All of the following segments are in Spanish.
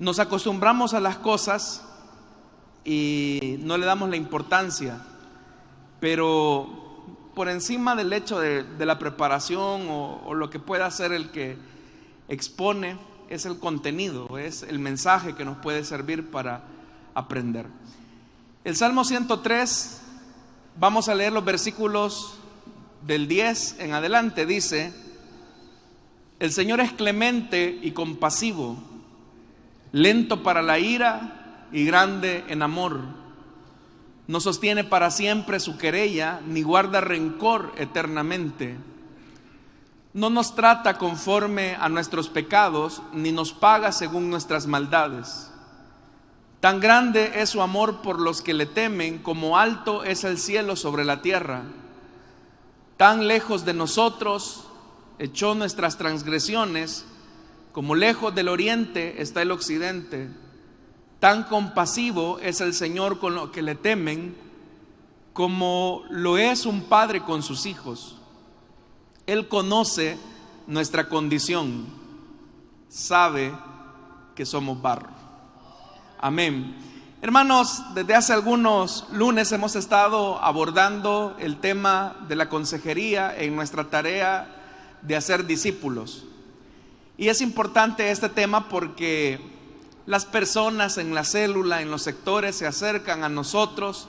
Nos acostumbramos a las cosas y no le damos la importancia, pero por encima del hecho de la preparación o lo que pueda hacer el que expone, es el contenido, es el mensaje que nos puede servir para aprender. El Salmo 103, vamos a leer los versículos del 10 en adelante. Dice: el Señor es clemente y compasivo, lento para la ira y grande en amor. No sostiene para siempre su querella, ni guarda rencor eternamente. No nos trata conforme a nuestros pecados, ni nos paga según nuestras maldades. Tan grande es su amor por los que le temen, como alto es el cielo sobre la tierra. Tan lejos de nosotros echó nuestras transgresiones, como lejos del oriente está el occidente. Tan compasivo es el Señor con los que le temen, como lo es un padre con sus hijos. Él conoce nuestra condición, sabe que somos barro. Amén. Hermanos, desde hace algunos lunes hemos estado abordando el tema de la consejería en nuestra tarea de hacer discípulos. Y es importante este tema porque las personas en la célula, en los sectores, se acercan a nosotros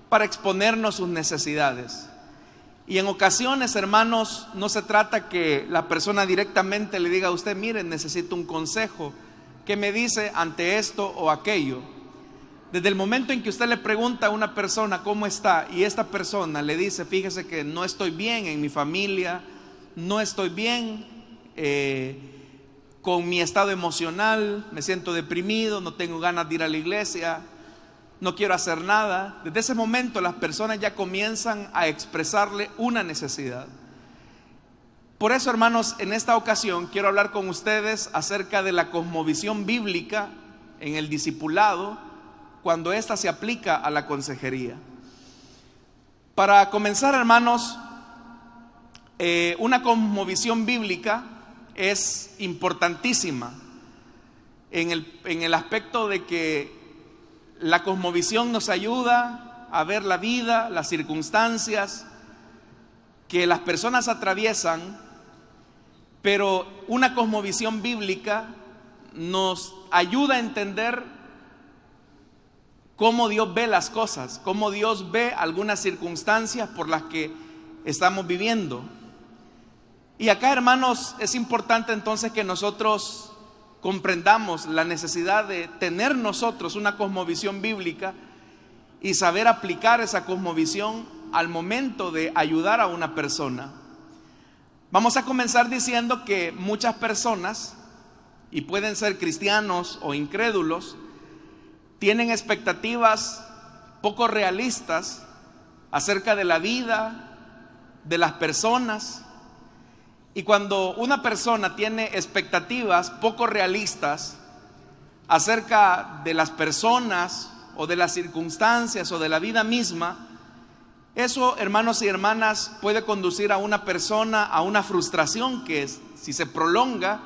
para exponernos sus necesidades. Y en ocasiones, hermanos, no se trata que la persona directamente le diga a usted: mire, necesito un consejo, ¿qué me dice ante esto o aquello? Desde el momento en que usted le pregunta a una persona cómo está, y esta persona le dice: fíjese que no estoy bien en mi familia, no estoy bien con mi estado emocional, me siento deprimido, no tengo ganas de ir a la iglesia, no quiero hacer nada. Desde ese momento las personas ya comienzan a expresarle una necesidad. Por eso, hermanos, en esta ocasión quiero hablar con ustedes acerca de la cosmovisión bíblica en el discipulado, cuando ésta se aplica a la consejería. Para comenzar, hermanos, una cosmovisión bíblica es importantísima en el aspecto de que la cosmovisión nos ayuda a ver la vida, las circunstancias que las personas atraviesan, pero una cosmovisión bíblica nos ayuda a entender cómo Dios ve las cosas, cómo Dios ve algunas circunstancias por las que estamos viviendo. Y acá, hermanos, es importante entonces que nosotros comprendamos la necesidad de tener nosotros una cosmovisión bíblica y saber aplicar esa cosmovisión al momento de ayudar a una persona. Vamos a comenzar diciendo que muchas personas, y pueden ser cristianos o incrédulos, tienen expectativas poco realistas acerca de la vida, de las personas. Y cuando una persona tiene expectativas poco realistas acerca de las personas o de las circunstancias o de la vida misma, eso, hermanos y hermanas, puede conducir a una persona a una frustración que, si se prolonga,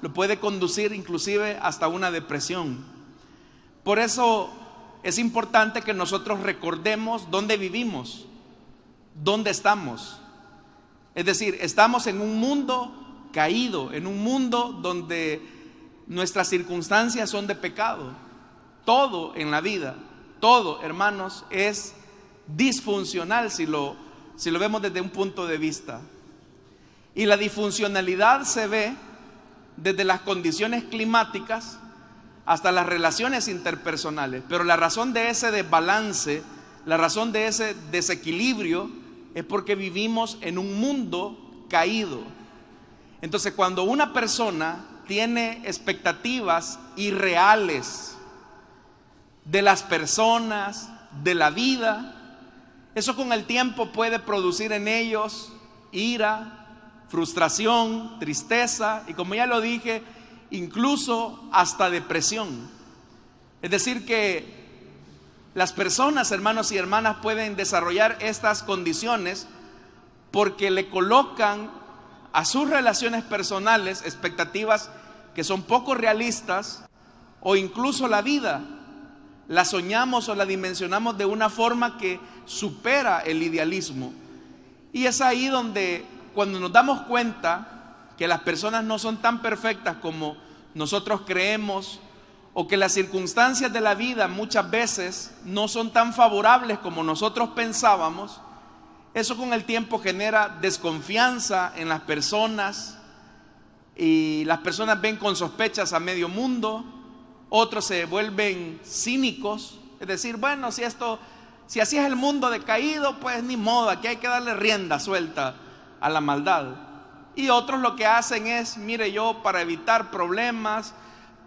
lo puede conducir inclusive hasta una depresión. Por eso es importante que nosotros recordemos dónde vivimos, dónde estamos. Es decir, estamos en un mundo caído, en un mundo donde nuestras circunstancias son de pecado. Todo en la vida, todo, hermanos, es disfuncional si lo vemos desde un punto de vista. Y la disfuncionalidad se ve desde las condiciones climáticas hasta las relaciones interpersonales. Pero la razón de ese desbalance, la razón de ese desequilibrio, es porque vivimos en un mundo caído. Entonces, cuando una persona tiene expectativas irreales de las personas, de la vida, eso con el tiempo puede producir en ellos ira, frustración, tristeza y, como ya lo dije, incluso hasta depresión. Es decir que las personas, hermanos y hermanas, pueden desarrollar estas condiciones porque le colocan a sus relaciones personales expectativas que son poco realistas o incluso la vida, la soñamos o la dimensionamos de una forma que supera el idealismo. Y es ahí donde, cuando nos damos cuenta que las personas no son tan perfectas como nosotros creemos, o que las circunstancias de la vida muchas veces no son tan favorables como nosotros pensábamos, eso con el tiempo genera desconfianza en las personas, y las personas ven con sospechas a medio mundo. Otros se vuelven cínicos, es decir, bueno, si así es el mundo decaído, pues ni modo, aquí hay que darle rienda suelta a la maldad. Y otros lo que hacen es, mire, yo para evitar problemas,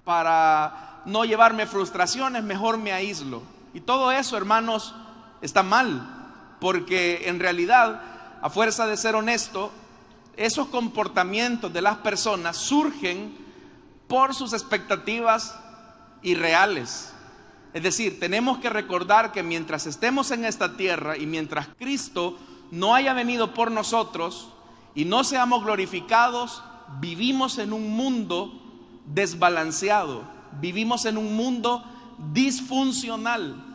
para no llevarme frustraciones, mejor me aíslo. Y todo eso, hermanos, está mal, porque en realidad, a fuerza de ser honesto, esos comportamientos de las personas surgen por sus expectativas irreales. Es decir, tenemos que recordar que mientras estemos en esta tierra y mientras Cristo no haya venido por nosotros y no seamos glorificados, vivimos en un mundo desbalanceado, vivimos en un mundo disfuncional,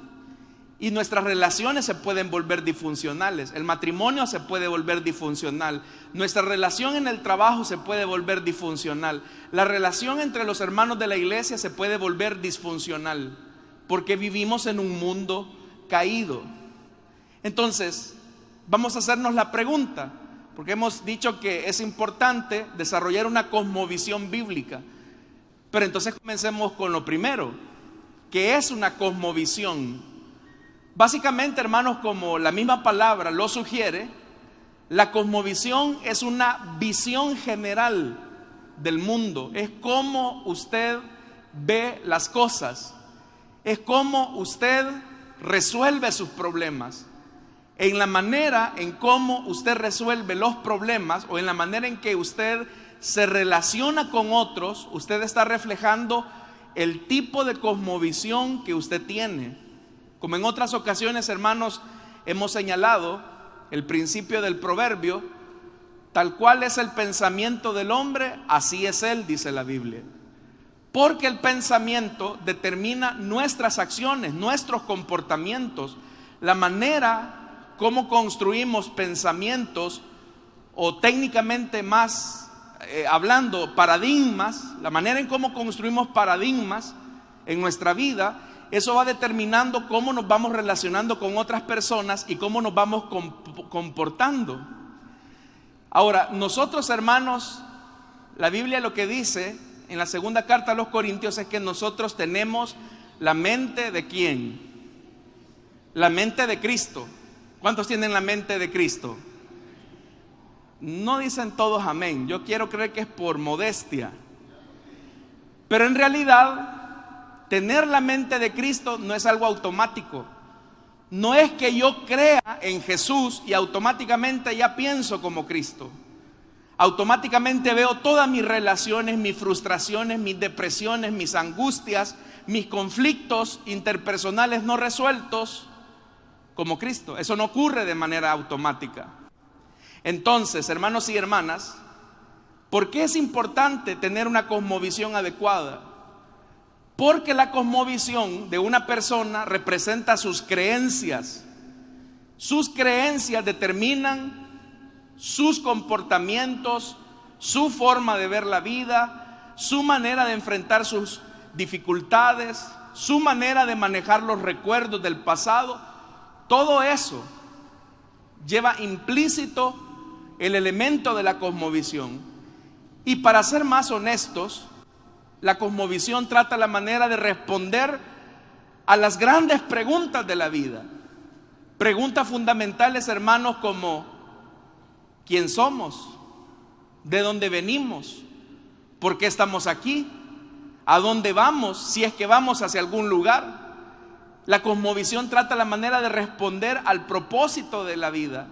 y nuestras relaciones se pueden volver disfuncionales. El matrimonio se puede volver disfuncional, nuestra relación en el trabajo se puede volver disfuncional, la relación entre los hermanos de la iglesia se puede volver disfuncional, porque vivimos en un mundo caído. Entonces, vamos a hacernos la pregunta, porque hemos dicho que es importante desarrollar una cosmovisión bíblica. Pero entonces comencemos con lo primero, que es una cosmovisión. Básicamente, hermanos, como la misma palabra lo sugiere, la cosmovisión es una visión general del mundo. Es cómo usted ve las cosas, es cómo usted resuelve sus problemas. En la manera en cómo usted resuelve los problemas, o en la manera en que usted se relaciona con otros, usted está reflejando el tipo de cosmovisión que usted tiene. Como en otras ocasiones, hermanos, hemos señalado el principio del proverbio: tal cual es el pensamiento del hombre, así es él, dice la Biblia. Porque el pensamiento determina nuestras acciones, nuestros comportamientos, la manera como construimos pensamientos, o técnicamente más hablando, paradigmas, la manera en cómo construimos paradigmas en nuestra vida. Eso va determinando cómo nos vamos relacionando con otras personas y cómo nos vamos comportando. Ahora, nosotros, hermanos, la Biblia lo que dice en la segunda carta a los Corintios es que nosotros tenemos la mente ¿de quién? La mente de Cristo. ¿Cuántos tienen la mente de Cristo? No dicen todos amén. Yo quiero creer que es por modestia. Pero en realidad, tener la mente de Cristo no es algo automático. No es que yo crea en Jesús y automáticamente ya pienso como Cristo. Automáticamente veo todas mis relaciones, mis frustraciones, mis depresiones, mis angustias, mis conflictos interpersonales no resueltos como Cristo. Eso no ocurre de manera automática. Entonces, hermanos y hermanas, ¿por qué es importante tener una cosmovisión adecuada? Porque la cosmovisión de una persona representa sus creencias. Sus creencias determinan sus comportamientos, su forma de ver la vida, su manera de enfrentar sus dificultades, su manera de manejar los recuerdos del pasado. Todo eso lleva implícito el elemento de la cosmovisión. Y para ser más honestos, la cosmovisión trata la manera de responder a las grandes preguntas de la vida. Preguntas fundamentales, hermanos, como ¿quién somos? ¿De dónde venimos? ¿Por qué estamos aquí? ¿A dónde vamos? Si es que vamos hacia algún lugar. La cosmovisión trata la manera de responder al propósito de la vida,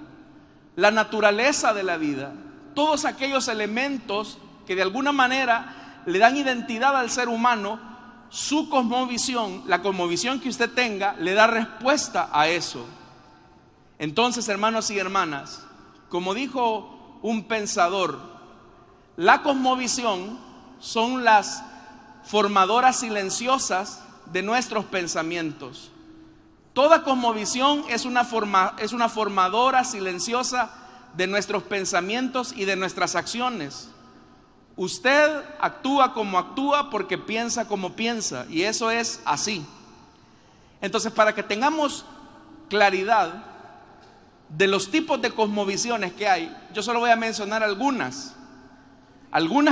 la naturaleza de la vida, todos aquellos elementos que de alguna manera le dan identidad al ser humano. Su cosmovisión, la cosmovisión que usted tenga, le da respuesta a eso. Entonces, hermanos y hermanas, como dijo un pensador, la cosmovisión son las formadoras silenciosas de nuestros pensamientos. Toda cosmovisión es una formadora silenciosa de nuestros pensamientos y de nuestras acciones. Usted actúa como actúa porque piensa como piensa, y eso es así. Entonces, para que tengamos claridad de los tipos de cosmovisiones que hay, yo solo voy a mencionar algunas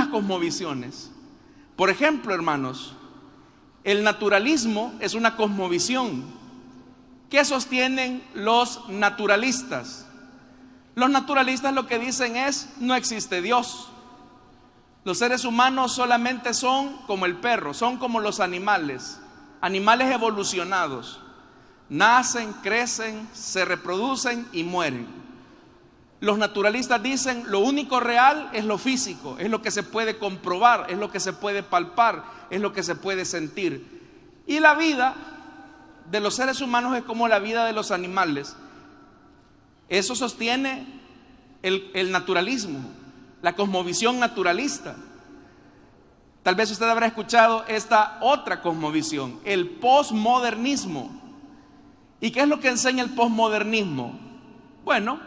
cosmovisiones. Por ejemplo, hermanos, el naturalismo es una cosmovisión. ¿Qué sostienen los naturalistas? Los naturalistas lo que dicen es: no existe Dios. Los seres humanos solamente son como el perro, son como los animales evolucionados. Nacen, crecen, se reproducen y mueren. Los naturalistas dicen: lo único real es lo físico, es lo que se puede comprobar, es lo que se puede palpar, es lo que se puede sentir. Y la vida de los seres humanos es como la vida de los animales. Eso sostiene el naturalismo, la cosmovisión naturalista. Tal vez usted habrá escuchado esta otra cosmovisión, el posmodernismo. ¿Y qué es lo que enseña el posmodernismo? Bueno,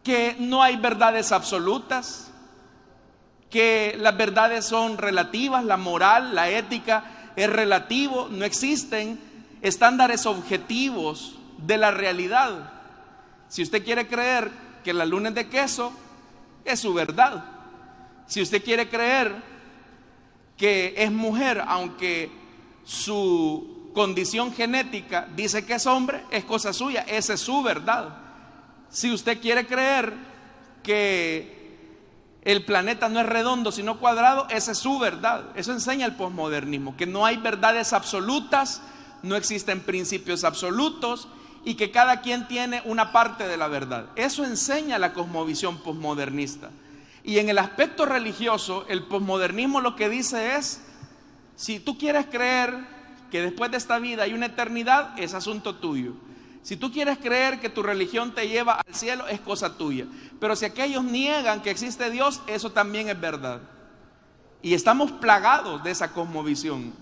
que no hay verdades absolutas, que las verdades son relativas, la moral, la ética es relativo, no existen estándares objetivos de la realidad. Si usted quiere creer que la luna es de queso, es su verdad. Si usted quiere creer que es mujer, aunque su condición genética dice que es hombre, es cosa suya, esa es su verdad. Si usted quiere creer que el planeta no es redondo sino cuadrado, esa es su verdad. Eso enseña el posmodernismo, que no hay verdades absolutas, no existen principios absolutos, y que cada quien tiene una parte de la verdad. Eso enseña la cosmovisión posmodernista. Y en el aspecto religioso, el posmodernismo lo que dice es: si tú quieres creer que después de esta vida hay una eternidad, es asunto tuyo. Si tú quieres creer que tu religión te lleva al cielo, es cosa tuya. Pero si aquellos niegan que existe Dios, eso también es verdad. Y estamos plagados de esa cosmovisión.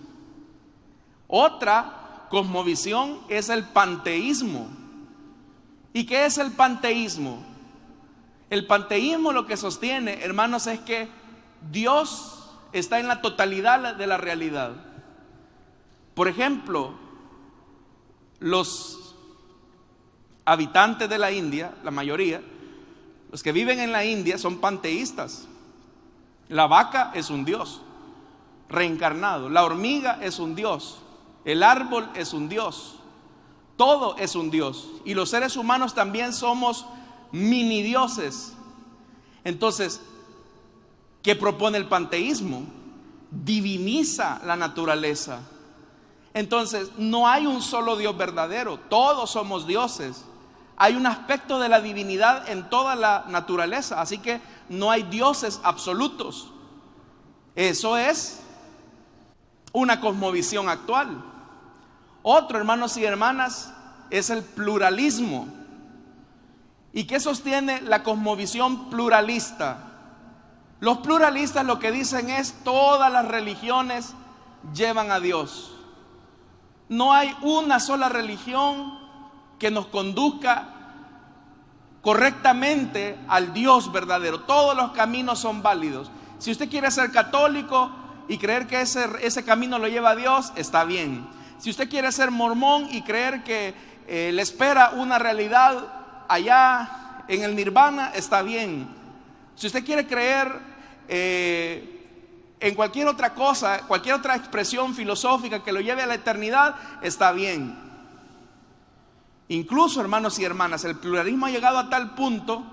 Otra cosmovisión es el panteísmo. ¿Y qué es el panteísmo? El panteísmo lo que sostiene, hermanos, es que Dios está en la totalidad de la realidad. Por ejemplo, los habitantes de la India, la mayoría, los que viven en la India son panteístas. La vaca es un dios reencarnado, la hormiga es un dios, el árbol es un dios, todo es un dios. Y los seres humanos también somos mini dioses. Entonces, ¿qué propone el panteísmo? Diviniza la naturaleza. Entonces, no hay un solo Dios verdadero, todos somos dioses. Hay un aspecto de la divinidad en toda la naturaleza, así que no hay dioses absolutos. Eso es una cosmovisión actual. Otro, hermanos y hermanas, es el pluralismo. ¿Y qué sostiene la cosmovisión pluralista? Los pluralistas lo que dicen es: todas las religiones llevan a Dios. No hay una sola religión que nos conduzca correctamente al Dios verdadero. Todos los caminos son válidos. Si usted quiere ser católico y creer que ese camino lo lleva a Dios, está bien. Si usted quiere ser mormón y creer que le espera una realidad allá en el nirvana, está bien. Si usted quiere creer en cualquier otra cosa, cualquier otra expresión filosófica que lo lleve a la eternidad, está bien. Incluso, hermanos y hermanas, el pluralismo ha llegado a tal punto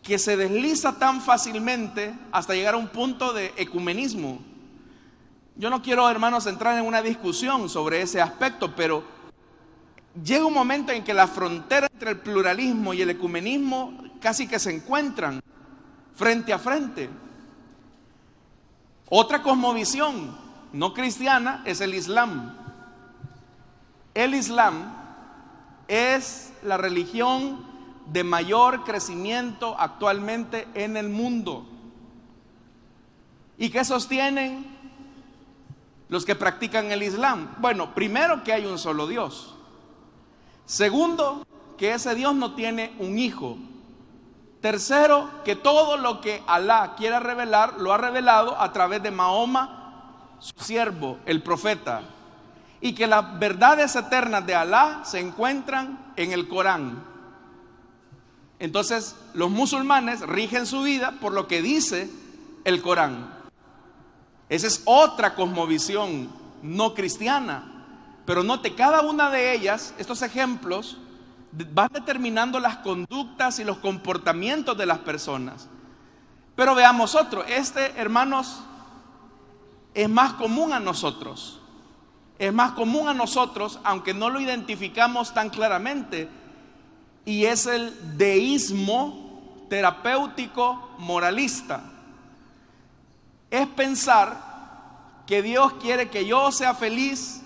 que se desliza tan fácilmente hasta llegar a un punto de ecumenismo. Yo no quiero, hermanos, entrar en una discusión sobre ese aspecto, pero llega un momento en que la frontera entre el pluralismo y el ecumenismo casi que se encuentran frente a frente. Otra cosmovisión no cristiana es el Islam. El Islam es la religión de mayor crecimiento actualmente en el mundo. ¿Y qué sostienen? los que practican el Islam? Bueno, primero, que hay un solo Dios. Segundo, que ese Dios no tiene un hijo. Tercero, que todo lo que Alá quiera revelar, lo ha revelado a través de Mahoma, su siervo, el profeta. Y que las verdades eternas de Alá se encuentran en el Corán. Entonces, los musulmanes rigen su vida por lo que dice el Corán. Esa es otra cosmovisión no cristiana. Pero note, cada una de ellas, estos ejemplos, van determinando las conductas y los comportamientos de las personas. Pero veamos otro. Hermanos, es más común a nosotros. Es más común a nosotros, aunque no lo identificamos tan claramente. Y es el deísmo terapéutico moralista. Es pensar que Dios quiere que yo sea feliz,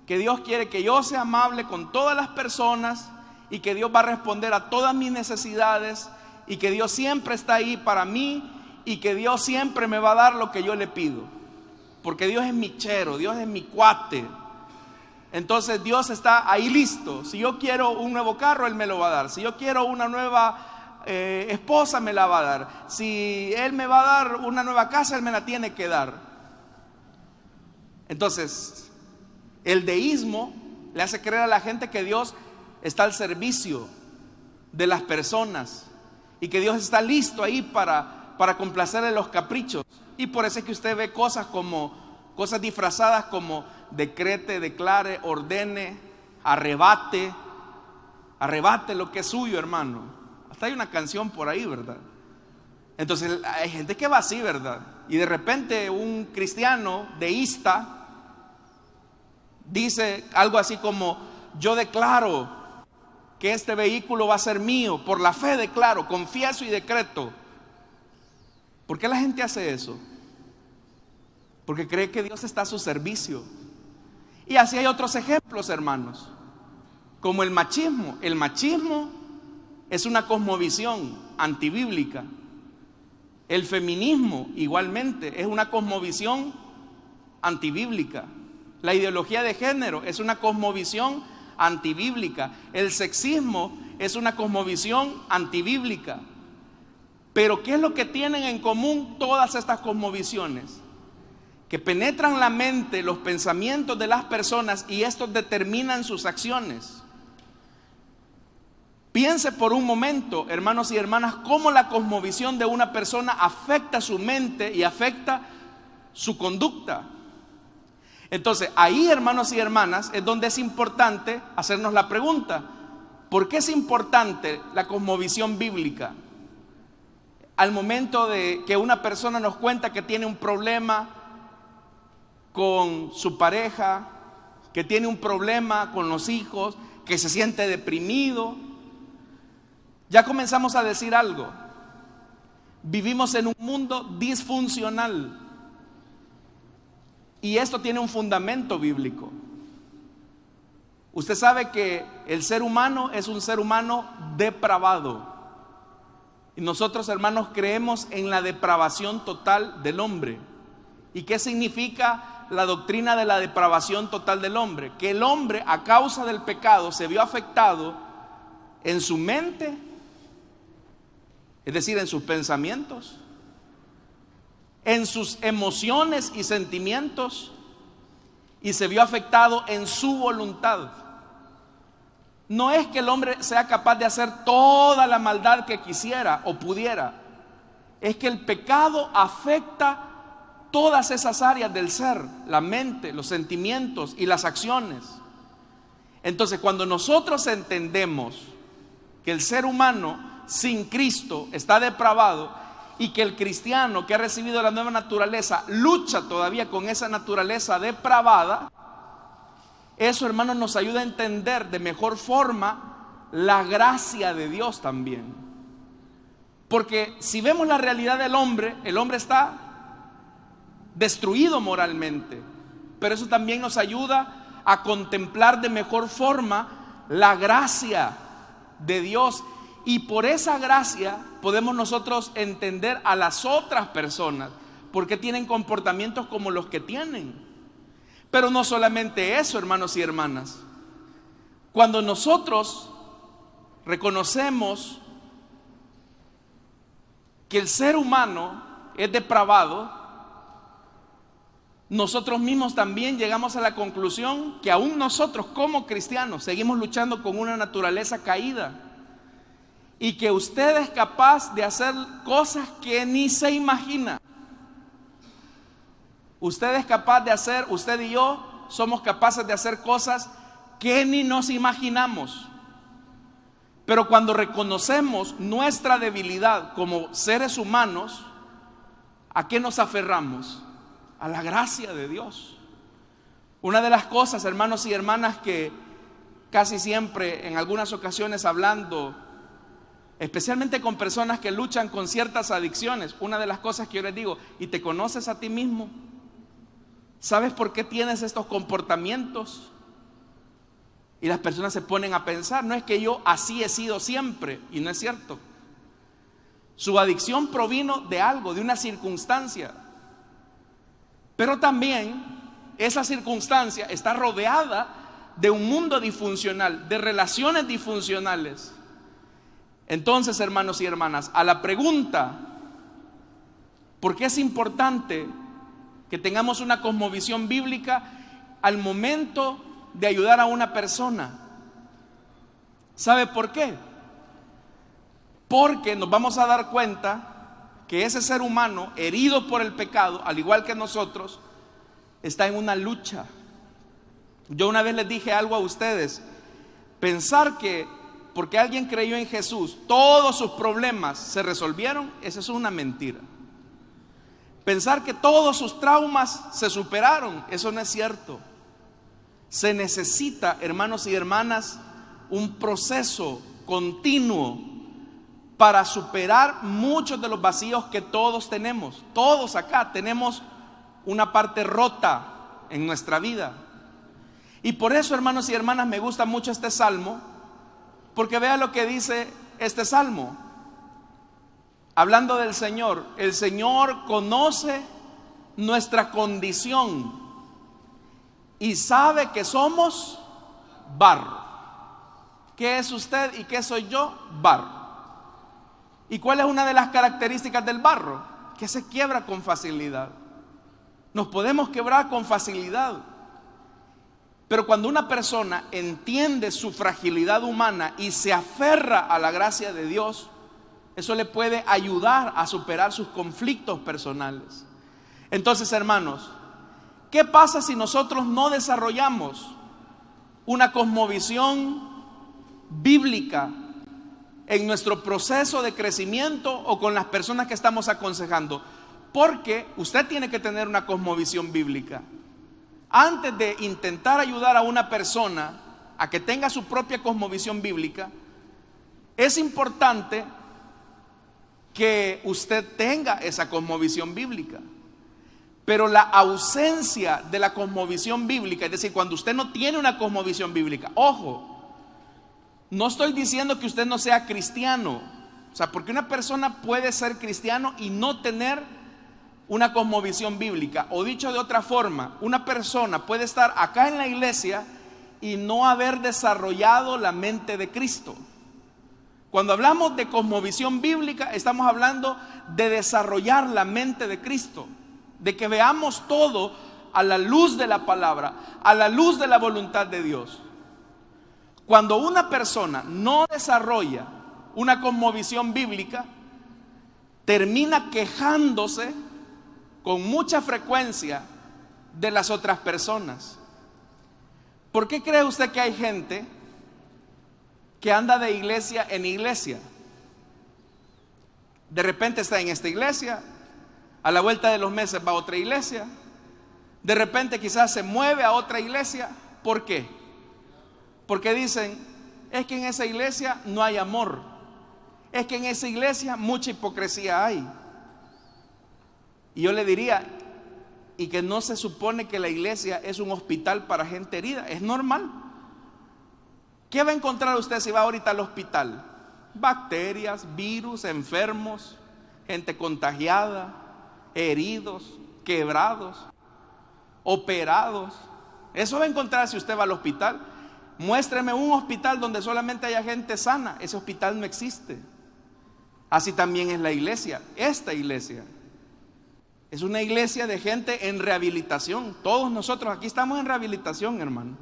que Dios quiere que yo sea amable con todas las personas, y que Dios va a responder a todas mis necesidades, y que Dios siempre está ahí para mí, y que Dios siempre me va a dar lo que yo le pido, porque Dios es mi chero, Dios es mi cuate. Entonces Dios está ahí listo. Si yo quiero un nuevo carro, Él me lo va a dar. Si yo quiero una nueva esposa, me la va a dar. Si Él me va a dar una nueva casa, Él me la tiene que dar. Entonces, el deísmo le hace creer a la gente que Dios está al servicio de las personas y que Dios está listo ahí para complacerle los caprichos. Y por eso es que usted ve cosas disfrazadas como decrete, declare, ordene, arrebate lo que es suyo, hermano. Hasta hay una canción por ahí, ¿verdad? Entonces hay gente que va así, ¿verdad? Y de repente un cristiano deísta dice algo así como: yo declaro que este vehículo va a ser mío, por la fe declaro, confieso y decreto. ¿Por qué la gente hace eso? Porque cree que Dios está a su servicio. Y así hay otros ejemplos, hermanos, como el machismo. El machismo es una cosmovisión antibíblica. El feminismo igualmente es una cosmovisión antibíblica. La ideología de género es una cosmovisión antibíblica. El sexismo es una cosmovisión antibíblica. Pero ¿qué es lo que tienen en común todas estas cosmovisiones? Que penetran la mente, los pensamientos de las personas, y estos determinan sus acciones. Piense por un momento, hermanos y hermanas, cómo la cosmovisión de una persona afecta su mente y afecta su conducta. Entonces, ahí, hermanos y hermanas, es donde es importante hacernos la pregunta: ¿por qué es importante la cosmovisión bíblica? Al momento de que una persona nos cuenta que tiene un problema con su pareja, que tiene un problema con los hijos, que se siente deprimido, ya comenzamos a decir algo. Vivimos en un mundo disfuncional. Y esto tiene un fundamento bíblico. Usted sabe que el ser humano es un ser humano depravado. Y nosotros, hermanos, creemos en la depravación total del hombre. ¿Y qué significa la doctrina de la depravación total del hombre? Que el hombre, a causa del pecado, se vio afectado en su mente, es decir, en sus pensamientos, en sus emociones y sentimientos, y se vio afectado en su voluntad. No es que el hombre sea capaz de hacer toda la maldad que quisiera o pudiera. Es que el pecado afecta todas esas áreas del ser, la mente, los sentimientos y las acciones. Entonces, cuando nosotros entendemos que el ser humano sin Cristo está depravado, y que el cristiano que ha recibido la nueva naturaleza lucha todavía con esa naturaleza depravada, eso, hermanos, nos ayuda a entender de mejor forma la gracia de Dios también. Porque si vemos la realidad del hombre, el hombre está destruido moralmente, pero eso también nos ayuda a contemplar de mejor forma la gracia de Dios. Y por esa gracia podemos nosotros entender a las otras personas, porque tienen comportamientos como los que tienen. Pero no solamente eso, hermanos y hermanas. Cuando nosotros reconocemos que el ser humano es depravado, nosotros mismos también llegamos a la conclusión que aún nosotros como cristianos seguimos luchando con una naturaleza caída y que usted es capaz de hacer cosas que ni se imagina. Usted es capaz de hacer, usted y yo somos capaces de hacer cosas que ni nos imaginamos. Pero cuando reconocemos nuestra debilidad como seres humanos, ¿a qué nos aferramos? A la gracia de Dios. Una de las cosas, hermanos y hermanas, que casi siempre, en algunas ocasiones hablando, especialmente con personas que luchan con ciertas adicciones, una de las cosas que yo les digo: ¿y te conoces a ti mismo? ¿Sabes por qué tienes estos comportamientos? Y las personas se ponen a pensar: no es que yo así he sido siempre, y no es cierto. Su adicción provino de algo, de una circunstancia. Pero también esa circunstancia está rodeada de un mundo disfuncional, de relaciones disfuncionales. Entonces, hermanos y hermanas, a la pregunta ¿por qué es importante que tengamos una cosmovisión bíblica al momento de ayudar a una persona? ¿Sabe por qué? Porque nos vamos a dar cuenta que ese ser humano herido por el pecado, al igual que nosotros, está en una lucha. Yo una vez les dije algo a ustedes: pensar que porque alguien creyó en Jesús todos sus problemas se resolvieron, esa es una mentira. Pensar que todos sus traumas se superaron, eso no es cierto. Se necesita, hermanos y hermanas, un proceso continuo para superar muchos de los vacíos que todos tenemos. Todos acá tenemos una parte rota en nuestra vida. Y por eso, hermanos y hermanas, me gusta mucho este salmo, porque vea lo que dice este salmo. Hablando del Señor: el Señor conoce nuestra condición y sabe que somos barro. ¿Qué es usted y qué soy yo? Barro. ¿Y cuál es una de las características del barro? Que se quiebra con facilidad. Nos podemos quebrar con facilidad. Pero cuando una persona entiende su fragilidad humana y se aferra a la gracia de Dios, eso le puede ayudar a superar sus conflictos personales. Entonces, hermanos, ¿qué pasa si nosotros no desarrollamos una cosmovisión bíblica en nuestro proceso de crecimiento o con las personas que estamos aconsejando? Porque usted tiene que tener una cosmovisión bíblica. Antes de intentar ayudar a una persona a que tenga su propia cosmovisión bíblica, es importante que usted tenga esa cosmovisión bíblica. Pero la ausencia de la cosmovisión bíblica, es decir, cuando usted no tiene una cosmovisión bíblica, ojo, no estoy diciendo que usted no sea cristiano. O sea, porque una persona puede ser cristiano y no tener una cosmovisión bíblica. O dicho de otra forma, una persona puede estar acá en la iglesia y no haber desarrollado la mente de Cristo. Cuando hablamos de cosmovisión bíblica, estamos hablando de desarrollar la mente de Cristo, de que veamos todo a la luz de la palabra, a la luz de la voluntad de Dios. Cuando una persona no desarrolla una cosmovisión bíblica, termina quejándose con mucha frecuencia de las otras personas. ¿Por qué cree usted que hay gente que anda de iglesia en iglesia? De repente está en esta iglesia, a la vuelta de los meses va a otra iglesia, de repente quizás se mueve a otra iglesia. ¿Por qué? Porque dicen: es que en esa iglesia no hay amor, es que en esa iglesia mucha hipocresía hay. Y yo le diría: ¿y que no se supone que la iglesia es un hospital para gente herida? Es normal. ¿Qué va a encontrar usted si va ahorita al hospital? Bacterias, virus, enfermos, gente contagiada, heridos, quebrados, operados. Eso va a encontrar si usted va al hospital. Muéstreme un hospital donde solamente haya gente sana. Ese hospital no existe. Así también es la iglesia. Esta iglesia es una iglesia de gente en rehabilitación. Todos nosotros aquí estamos en rehabilitación, hermano.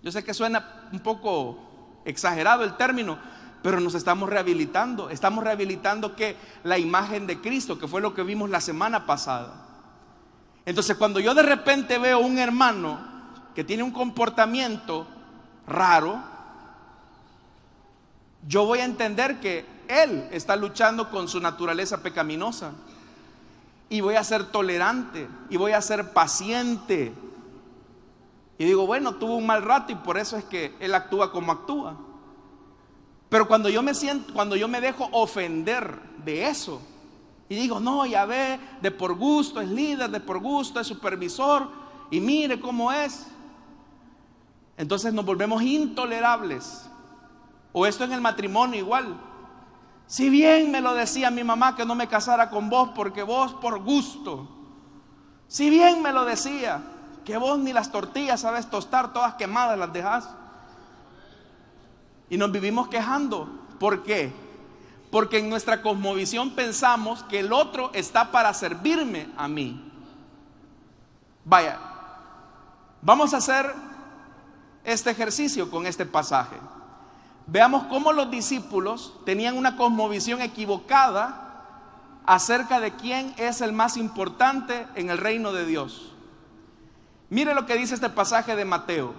Yo sé que suena un poco exagerado el término, pero nos estamos rehabilitando. Estamos rehabilitando que la imagen de Cristo, que fue lo que vimos la semana pasada. Entonces, cuando yo de repente veo un hermano que tiene un comportamiento raro, yo voy a entender que él está luchando con su naturaleza pecaminosa, y voy a ser tolerante y voy a ser paciente. Y digo, bueno, tuvo un mal rato y por eso es que él actúa como actúa. Pero cuando yo me dejo ofender de eso y digo, no, ya ve, de por gusto es líder, de por gusto es supervisor, y mire cómo es, entonces nos volvemos intolerables. O esto en el matrimonio igual. Si bien me lo decía mi mamá que no me casara con vos porque vos por gusto. Si bien me lo decía que vos ni las tortillas sabes tostar, todas quemadas las dejás. Y nos vivimos quejando. ¿Por qué? Porque en nuestra cosmovisión pensamos que el otro está para servirme a mí. Vaya, vamos a hacer este ejercicio con este pasaje. Veamos cómo los discípulos tenían una cosmovisión equivocada acerca de quién es el más importante en el reino de Dios. Mire lo que dice este pasaje de Mateo.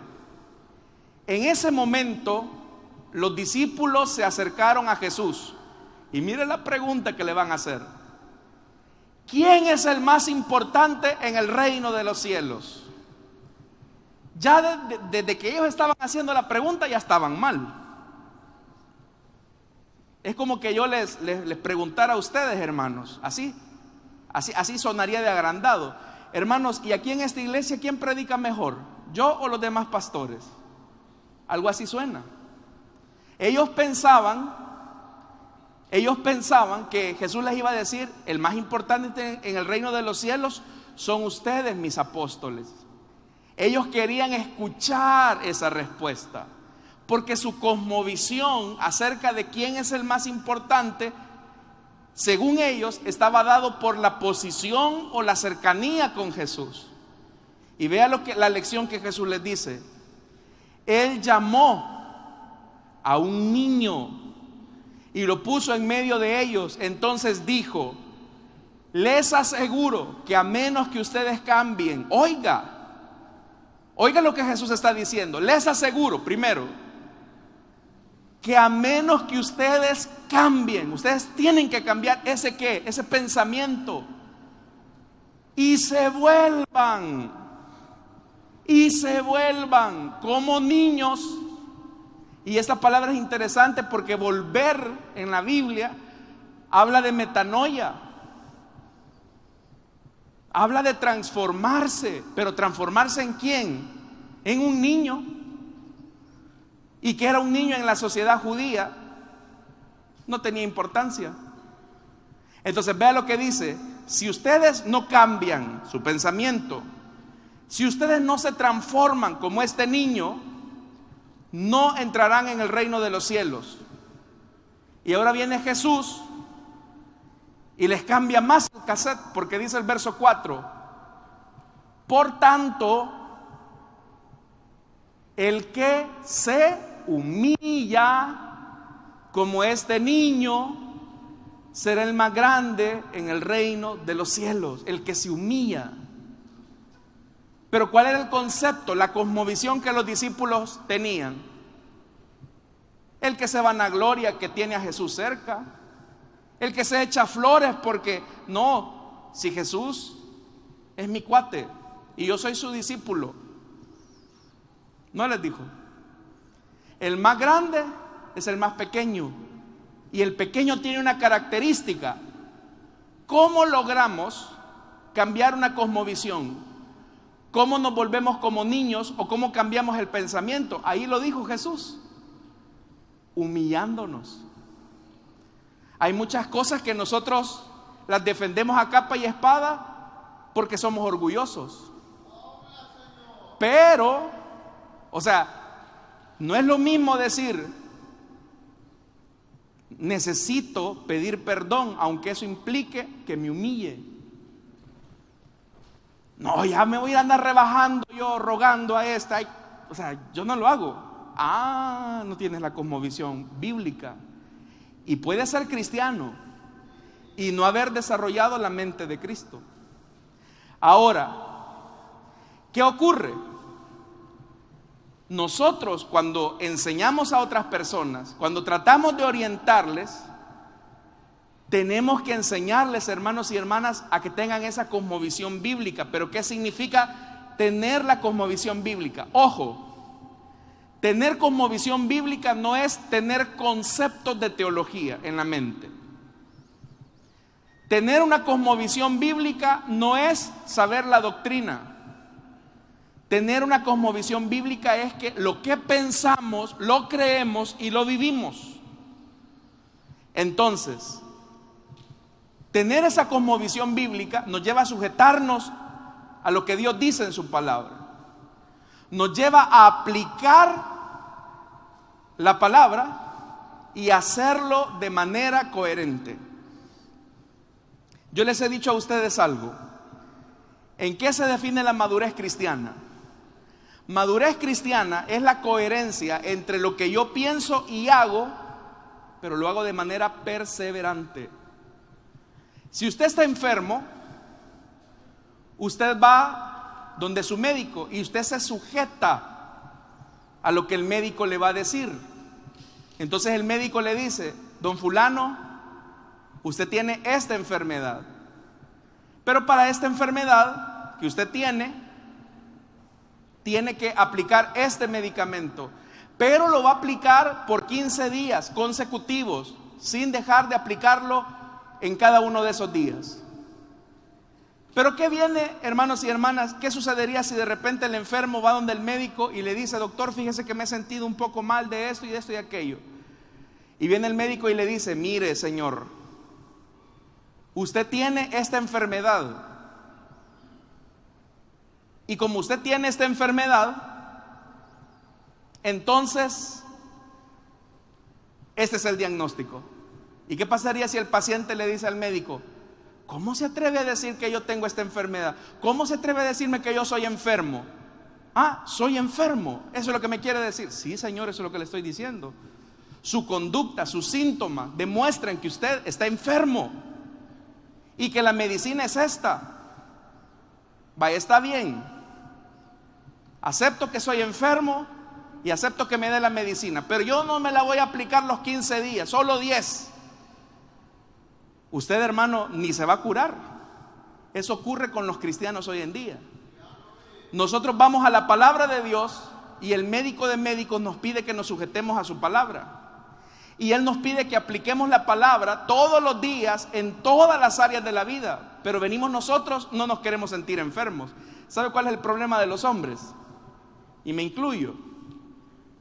En ese momento, los discípulos se acercaron a Jesús. Y mire la pregunta que le van a hacer. ¿Quién es el más importante en el reino de los cielos? Ya desde que ellos estaban haciendo la pregunta, ya estaban mal. Es como que yo les preguntara a ustedes, hermanos, así sonaría de agrandado. Hermanos, ¿y aquí en esta iglesia quién predica mejor? ¿Yo o los demás pastores? Algo así suena. Ellos pensaban que Jesús les iba a decir, el más importante en el reino de los cielos son ustedes, mis apóstoles. Ellos querían escuchar esa respuesta, porque su cosmovisión acerca de quién es el más importante, según ellos, estaba dado por la posición o la cercanía con Jesús. Y vea la lección que Jesús les dice. Él llamó a un niño y lo puso en medio de ellos. Entonces dijo, les aseguro que a menos que ustedes cambien, oiga lo que Jesús está diciendo. Les aseguro, primero, que a menos que ustedes cambien, ustedes tienen que cambiar ese pensamiento, y se vuelvan como niños. Y esta palabra es interesante porque volver en la Biblia habla de metanoia, habla de transformarse. Pero ¿transformarse en quién? En un niño. Y que era un niño en la sociedad judía no tenía importancia. Entonces vea lo que dice. Si ustedes no cambian su pensamiento, si ustedes no se transforman como este niño, no entrarán en el reino de los cielos. Y ahora viene Jesús y les cambia más el cassette, porque dice el verso 4: por tanto, el que se humilla como este niño será el más grande en el reino de los cielos. El que se humilla. Pero ¿cuál era el concepto, la cosmovisión que los discípulos tenían? El que se vanagloria que tiene a Jesús cerca, el que se echa flores porque no, si Jesús es mi cuate y yo soy su discípulo. No les dijo, el más grande es el más pequeño, y el pequeño tiene una característica. ¿Cómo logramos cambiar una cosmovisión? ¿Cómo nos volvemos como niños o cómo cambiamos el pensamiento? Ahí lo dijo Jesús, humillándonos. Hay muchas cosas que nosotros las defendemos a capa y espada porque somos orgullosos. Pero, o sea, no es lo mismo decir, necesito pedir perdón, aunque eso implique que me humille. No, ya me voy a andar rebajando yo, rogando a esta. O sea, yo no lo hago. Ah, no tienes la cosmovisión bíblica. Y puede ser cristiano y no haber desarrollado la mente de Cristo. Ahora, ¿qué ocurre? Nosotros, cuando enseñamos a otras personas, cuando tratamos de orientarles, tenemos que enseñarles, hermanos y hermanas, a que tengan esa cosmovisión bíblica. Pero ¿qué significa tener la cosmovisión bíblica? Ojo, tener cosmovisión bíblica no es tener conceptos de teología en la mente. Tener una cosmovisión bíblica no es saber la doctrina. Tener una cosmovisión bíblica es que lo que pensamos, lo creemos y lo vivimos. Entonces, tener esa cosmovisión bíblica nos lleva a sujetarnos a lo que Dios dice en su palabra. Nos lleva a aplicar la palabra y hacerlo de manera coherente. Yo les he dicho a ustedes algo. ¿En qué se define la madurez cristiana? Madurez cristiana es la coherencia entre lo que yo pienso y hago, pero lo hago de manera perseverante. Si usted está enfermo, usted va donde su médico y usted se sujeta a lo que el médico le va a decir. Entonces el médico le dice: don fulano, usted tiene esta enfermedad, pero para esta enfermedad que usted tiene que aplicar este medicamento, pero lo va a aplicar por 15 días consecutivos, sin dejar de aplicarlo en cada uno de esos días. Pero ¿qué viene, hermanos y hermanas? ¿Qué sucedería si de repente el enfermo va donde el médico y le dice: doctor, fíjese que me he sentido un poco mal de esto y de esto y aquello? Y viene el médico y le dice: mire, señor, usted tiene esta enfermedad. Y como usted tiene esta enfermedad, entonces este es el diagnóstico. ¿Y qué pasaría si el paciente le dice al médico: ¿cómo se atreve a decir que yo tengo esta enfermedad? ¿Cómo se atreve a decirme que yo soy enfermo? Ah, soy enfermo, ¿eso es lo que me quiere decir? Sí, señor, eso es lo que le estoy diciendo. Su conducta, sus síntomas demuestran que usted está enfermo y que la medicina es esta. Vaya, está bien. Acepto que soy enfermo y acepto que me dé la medicina, pero yo no me la voy a aplicar los 15 días, solo 10. Usted, hermano, ni se va a curar. Eso ocurre con los cristianos hoy en día. Nosotros vamos a la palabra de Dios y el médico de médicos nos pide que nos sujetemos a su palabra. Y Él nos pide que apliquemos la palabra todos los días en todas las áreas de la vida. Pero venimos nosotros, no nos queremos sentir enfermos. ¿Sabe cuál es el problema de los hombres? Y me incluyo,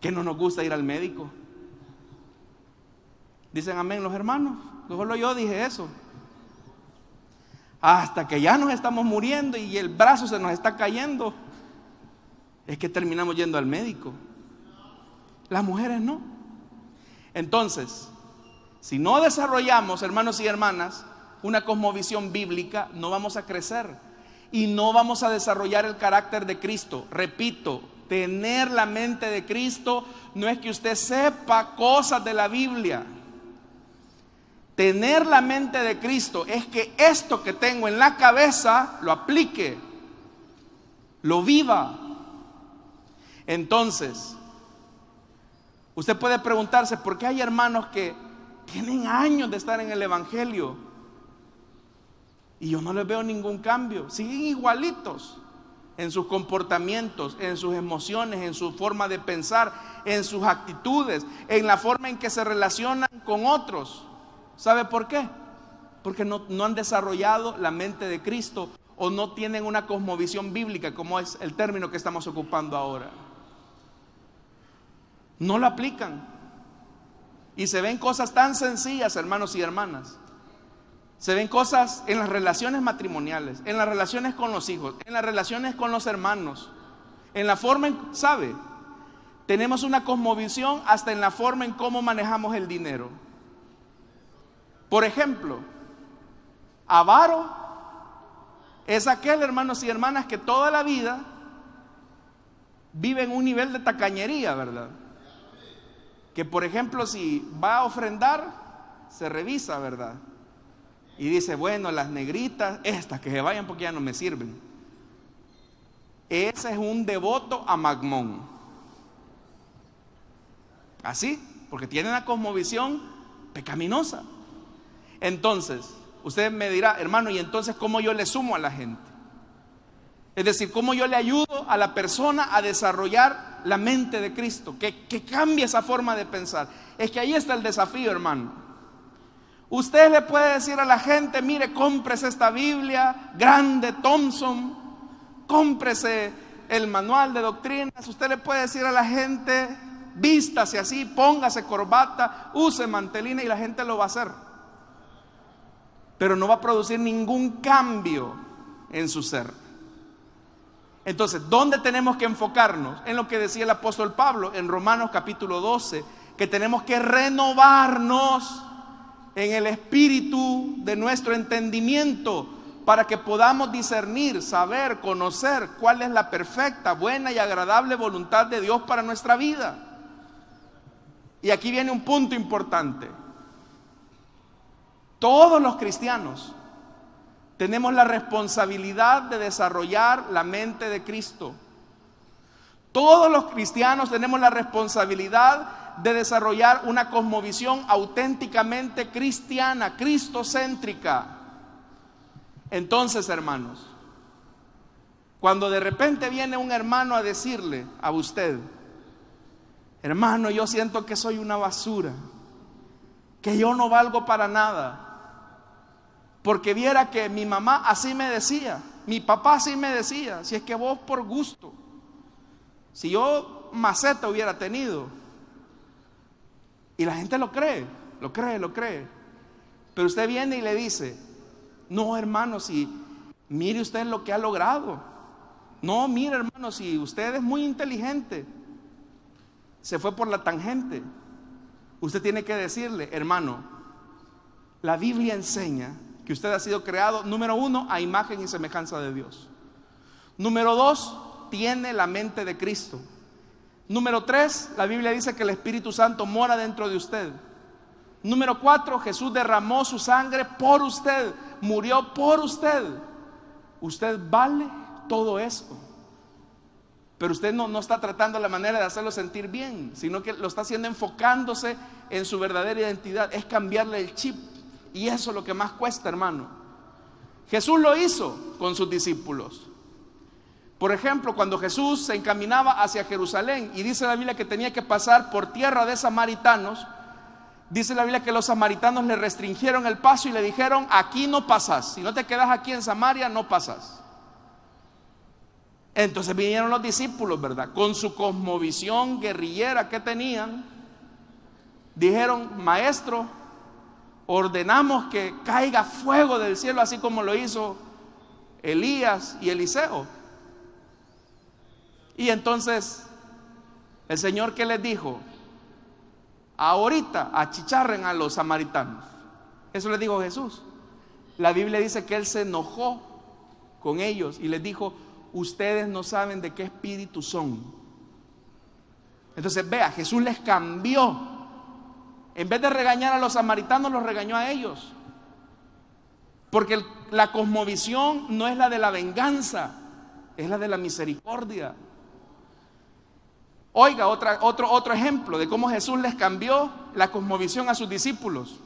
que no nos gusta ir al médico. Dicen amén los hermanos. Solo yo dije eso. Hasta que ya nos estamos muriendo y el brazo se nos está cayendo, es que terminamos yendo al médico. Las mujeres no. Entonces, si no desarrollamos, hermanos y hermanas, una cosmovisión bíblica, no vamos a crecer y no vamos a desarrollar el carácter de Cristo. Repito, tener la mente de Cristo no es que usted sepa cosas de la Biblia. Tener la mente de Cristo es que esto que tengo en la cabeza lo aplique, lo viva. Entonces, usted puede preguntarse: ¿por qué hay hermanos que tienen años de estar en el evangelio y yo no les veo ningún cambio? Siguen igualitos en sus comportamientos, en sus emociones, en su forma de pensar, en sus actitudes, en la forma en que se relacionan con otros. ¿Sabe por qué? Porque no han desarrollado la mente de Cristo o no tienen una cosmovisión bíblica, como es el término que estamos ocupando ahora. No lo aplican. Y se ven cosas tan sencillas, hermanos y hermanas. Se ven cosas en las relaciones matrimoniales, en las relaciones con los hijos, en las relaciones con los hermanos, En la forma, ¿sabe? Tenemos una cosmovisión hasta en la forma en cómo manejamos el dinero. Por ejemplo, avaro es aquel, hermanos y hermanas, que toda la vida vive en un nivel de tacañería, ¿verdad? Que por ejemplo, si va a ofrendar, se revisa, ¿verdad? Y dice, bueno, las negritas, estas que se vayan porque ya no me sirven. Ese es un devoto a Magmón. Así, porque tiene una cosmovisión pecaminosa. Entonces, usted me dirá, hermano, ¿y entonces cómo yo le sumo a la gente? Es decir, ¿cómo yo le ayudo a la persona a desarrollar la mente de Cristo? Que cambie esa forma de pensar. Es que ahí está el desafío, hermano. Usted le puede decir a la gente, mire, cómprese esta Biblia grande, Thompson, cómprese el manual de doctrinas. Usted le puede decir a la gente, vístase así, póngase corbata, use mantelina, y la gente lo va a hacer. Pero no va a producir ningún cambio en su ser. Entonces, ¿dónde tenemos que enfocarnos? En lo que decía el apóstol Pablo en Romanos capítulo 12, que tenemos que renovarnos en el espíritu de nuestro entendimiento para que podamos discernir, saber, conocer cuál es la perfecta, buena y agradable voluntad de Dios para nuestra vida. Y aquí viene un punto importante. Todos los cristianos tenemos la responsabilidad de desarrollar la mente de Cristo. Todos los cristianos tenemos la responsabilidad de desarrollar una cosmovisión auténticamente cristiana, cristocéntrica. Entonces, hermanos, cuando de repente viene un hermano a decirle a usted, hermano, yo siento que soy una basura, que yo no valgo para nada, porque viera que mi mamá así me decía, mi papá así me decía, si es que vos por gusto, si yo maceta hubiera tenido. Y la gente lo cree. Pero usted viene y le dice, no, hermano, si mire usted lo que ha logrado. No, mire, hermano, si usted es muy inteligente, se fue por la tangente. Usted tiene que decirle, hermano, la Biblia enseña que usted ha sido creado, número 1, a imagen y semejanza de Dios. Número 2, tiene la mente de Cristo. Número 3, la Biblia dice que el Espíritu Santo mora dentro de usted. Número 4, Jesús derramó su sangre por usted, murió por usted. Usted vale todo eso. Pero usted no está tratando la manera de hacerlo sentir bien, sino que lo está haciendo enfocándose en su verdadera identidad. Es cambiarle el chip. Y eso es lo que más cuesta, hermano. Jesús lo hizo con sus discípulos. Por ejemplo, cuando Jesús se encaminaba hacia Jerusalén, y dice la Biblia que tenía que pasar por tierra de samaritanos, dice la Biblia que los samaritanos le restringieron el paso y le dijeron, aquí no pasas, si no te quedas aquí en Samaria no pasas. Entonces vinieron los discípulos, ¿verdad? Con su cosmovisión guerrillera que tenían, dijeron, maestro, ordenamos que caiga fuego del cielo, así como lo hizo Elías y Eliseo. Y entonces el Señor, ¿qué les dijo? Ahorita achicharren a los samaritanos. Eso les dijo Jesús. La Biblia dice que Él se enojó con ellos y les dijo, ustedes no saben de qué espíritu son. Entonces vea, Jesús les cambió. En vez de regañar a los samaritanos, los regañó a ellos. Porque la cosmovisión no es la de la venganza, es la de la misericordia. Oiga, otro ejemplo de cómo Jesús les cambió la cosmovisión a sus discípulos.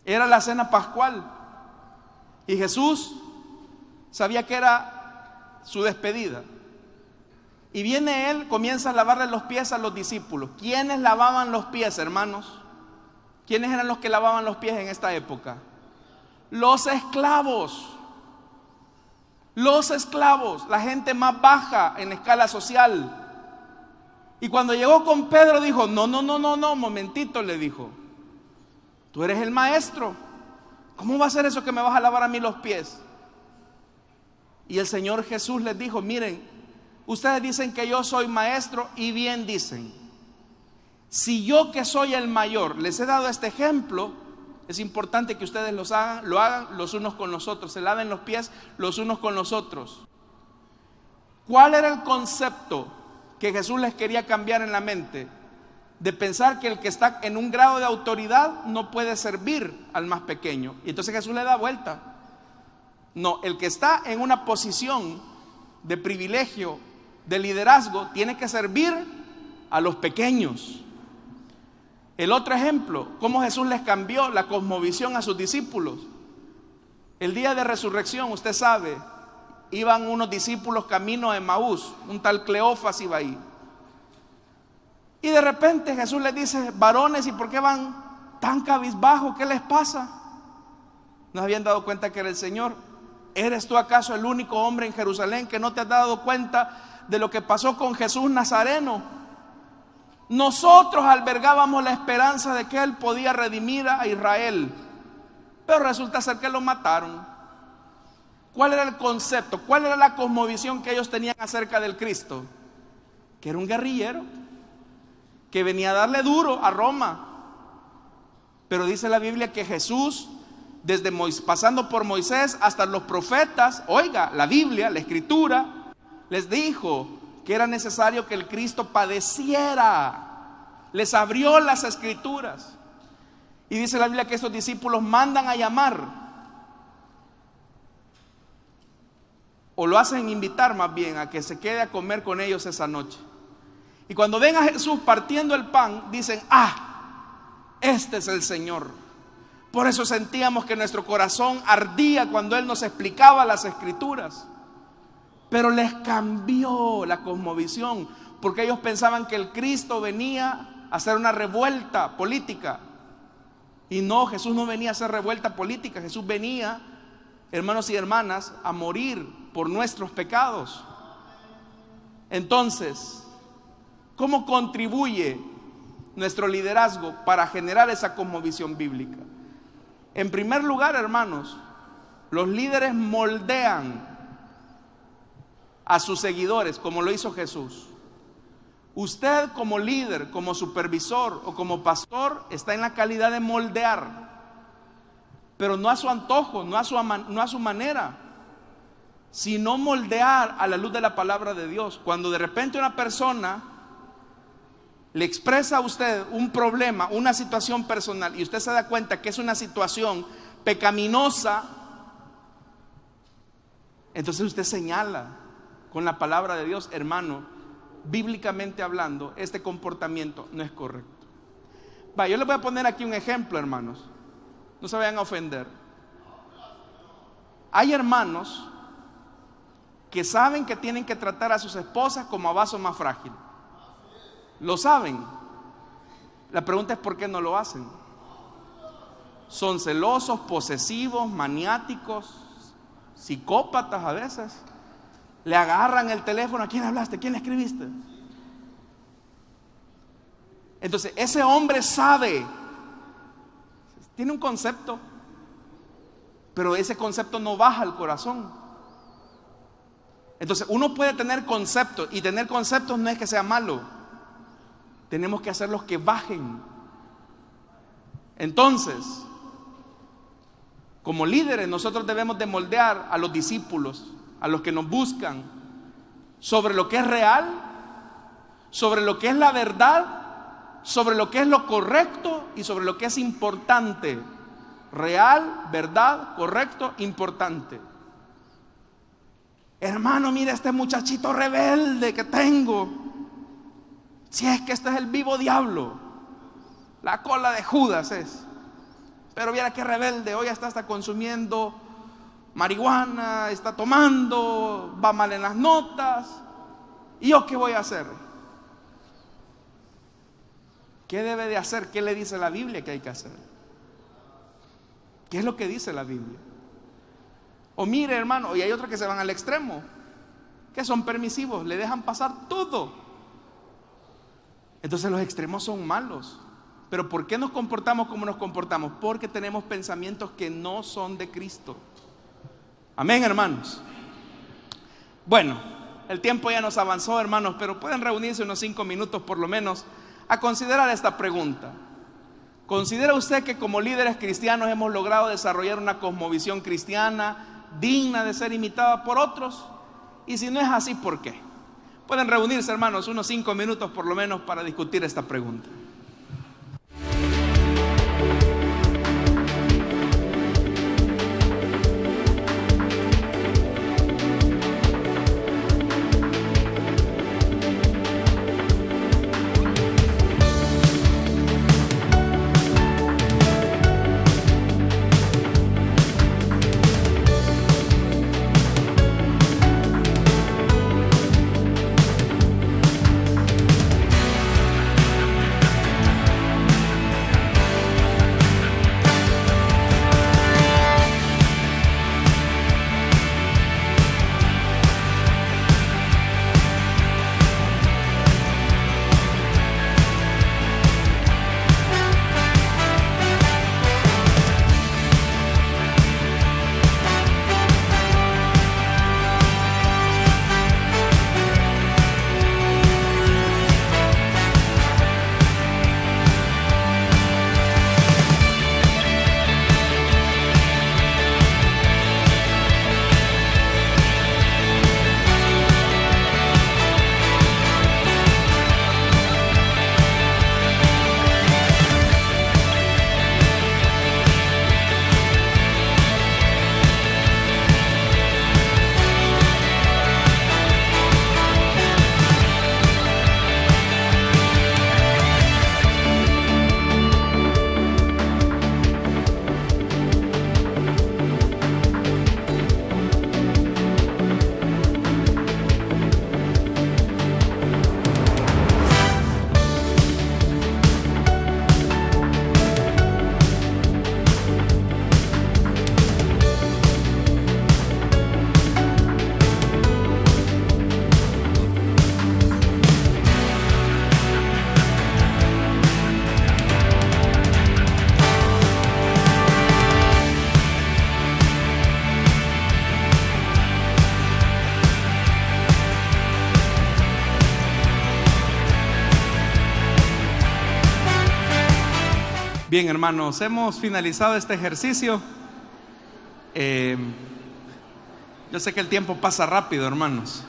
Era la cena pascual. Y Jesús sabía que era su despedida. Y viene Él, comienza a lavarle los pies a los discípulos. ¿Quiénes lavaban los pies, hermanos? ¿Quiénes eran los que lavaban los pies en esta época? Los esclavos. Los esclavos, la gente más baja en escala social. Y cuando llegó con Pedro dijo, no, momentito, le dijo. Tú eres el maestro. ¿Cómo va a ser eso que me vas a lavar a mí los pies? Y el Señor Jesús les dijo, miren, ustedes dicen que yo soy maestro y bien dicen. Si yo, que soy el mayor, les he dado este ejemplo, es importante que ustedes lo hagan los unos con los otros, se laven los pies los unos con los otros. ¿Cuál era el concepto que Jesús les quería cambiar en la mente? De pensar que el que está en un grado de autoridad no puede servir al más pequeño. Y entonces Jesús le da vuelta. No, el que está en una posición de privilegio, de liderazgo, tiene que servir a los pequeños. El otro ejemplo, cómo Jesús les cambió la cosmovisión a sus discípulos. El día de resurrección, usted sabe, iban unos discípulos camino a Emaús, un tal Cleofas iba ahí. Y de repente Jesús les dice: varones, ¿y por qué van tan cabizbajos? ¿Qué les pasa? ¿No habían dado cuenta que era el Señor? ¿Eres tú acaso el único hombre en Jerusalén que no te has dado cuenta de lo que pasó con Jesús Nazareno? Nosotros albergábamos la esperanza de que Él podía redimir a Israel, pero resulta ser que lo mataron. ¿Cuál era el concepto? ¿Cuál era la cosmovisión que ellos tenían acerca del Cristo? Que era un guerrillero, que venía a darle duro a Roma. Pero dice la Biblia que Jesús, desde pasando por Moisés hasta los profetas, oiga, la Biblia, la Escritura, les dijo que era necesario que el Cristo padeciera. Les abrió las Escrituras. Y dice la Biblia que estos discípulos mandan a llamar, o lo hacen invitar más bien, a que se quede a comer con ellos esa noche. Y cuando ven a Jesús partiendo el pan, dicen: este es el Señor. Por eso sentíamos que nuestro corazón ardía cuando Él nos explicaba las Escrituras. Pero les cambió la cosmovisión, porque ellos pensaban que el Cristo venía a hacer una revuelta política. Y no, Jesús no venía a hacer revuelta política. Jesús venía, hermanos y hermanas, a morir por nuestros pecados. Entonces, ¿cómo contribuye nuestro liderazgo para generar esa cosmovisión bíblica? En primer lugar, hermanos, los líderes moldean a sus seguidores como lo hizo Jesús. Usted, como líder, como supervisor o como pastor, está en la calidad de moldear, pero no a su antojo, no a su manera, sino moldear a la luz de la palabra de Dios. Cuando de repente una persona le expresa a usted un problema, una situación personal, y usted se da cuenta que es una situación pecaminosa, entonces usted señala con la palabra de Dios: hermano, bíblicamente hablando, este comportamiento no es correcto. Yo les voy a poner aquí un ejemplo, hermanos, no se vayan a ofender. Hay hermanos que saben que tienen que tratar a sus esposas como a vaso más frágil. Lo saben. La pregunta es: ¿por qué no lo hacen? Son celosos, posesivos, maniáticos, psicópatas a veces. Le agarran el teléfono: ¿a quién hablaste? ¿Quién le escribiste? Entonces ese hombre sabe, tiene un concepto, pero ese concepto no baja al corazón. Entonces uno puede tener conceptos, y tener conceptos no es que sea malo. Tenemos que hacerlos que bajen. Entonces, como líderes, nosotros debemos de moldear a los discípulos, a los que nos buscan, sobre lo que es real, sobre lo que es la verdad, sobre lo que es lo correcto y sobre lo que es importante. Real, verdad, correcto, importante. Hermano, mira este muchachito rebelde que tengo. Si es que este es el vivo diablo, la cola de Judas es. Pero viera qué rebelde, hoy está consumiendo marihuana, está tomando, va mal en las notas. ¿Y yo qué voy a hacer? ¿Qué debe de hacer? ¿Qué le dice la Biblia que hay que hacer? ¿Qué es lo que dice la Biblia? O mire, hermano, y hay otros que se van al extremo, que son permisivos, le dejan pasar todo. Entonces los extremos son malos. Pero ¿por qué nos comportamos como nos comportamos? Porque tenemos pensamientos que no son de Cristo. Amén, hermanos. Bueno, el tiempo ya nos avanzó, hermanos, pero pueden reunirse unos 5 minutos por lo menos a considerar esta pregunta. ¿Considera usted que como líderes cristianos hemos logrado desarrollar una cosmovisión cristiana digna de ser imitada por otros? Y si no es así, ¿por qué? Pueden reunirse, hermanos, unos 5 minutos por lo menos para discutir esta pregunta. Bien, hermanos, hemos finalizado este ejercicio. Yo sé que el tiempo pasa rápido, hermanos.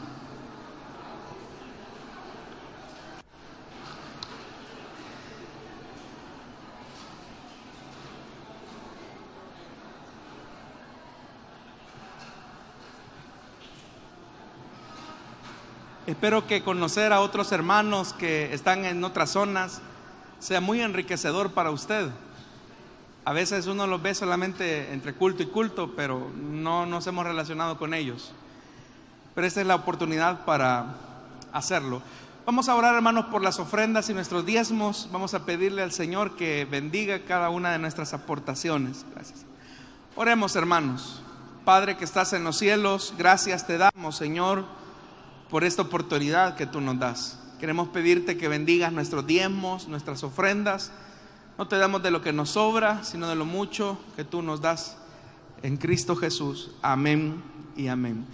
Espero que conocer a otros hermanos que están en otras zonas sea muy enriquecedor para usted. A veces uno los ve solamente entre culto y culto, pero no nos hemos relacionado con ellos. Pero esta es la oportunidad para hacerlo. Vamos a orar, hermanos, por las ofrendas y nuestros diezmos. Vamos a pedirle al Señor que bendiga cada una de nuestras aportaciones. Gracias. Oremos, hermanos. Padre que estás en los cielos, gracias te damos, Señor, por esta oportunidad que tú nos das. Queremos pedirte que bendigas nuestros diezmos, nuestras ofrendas. No te damos de lo que nos sobra, sino de lo mucho que tú nos das en Cristo Jesús. Amén y amén.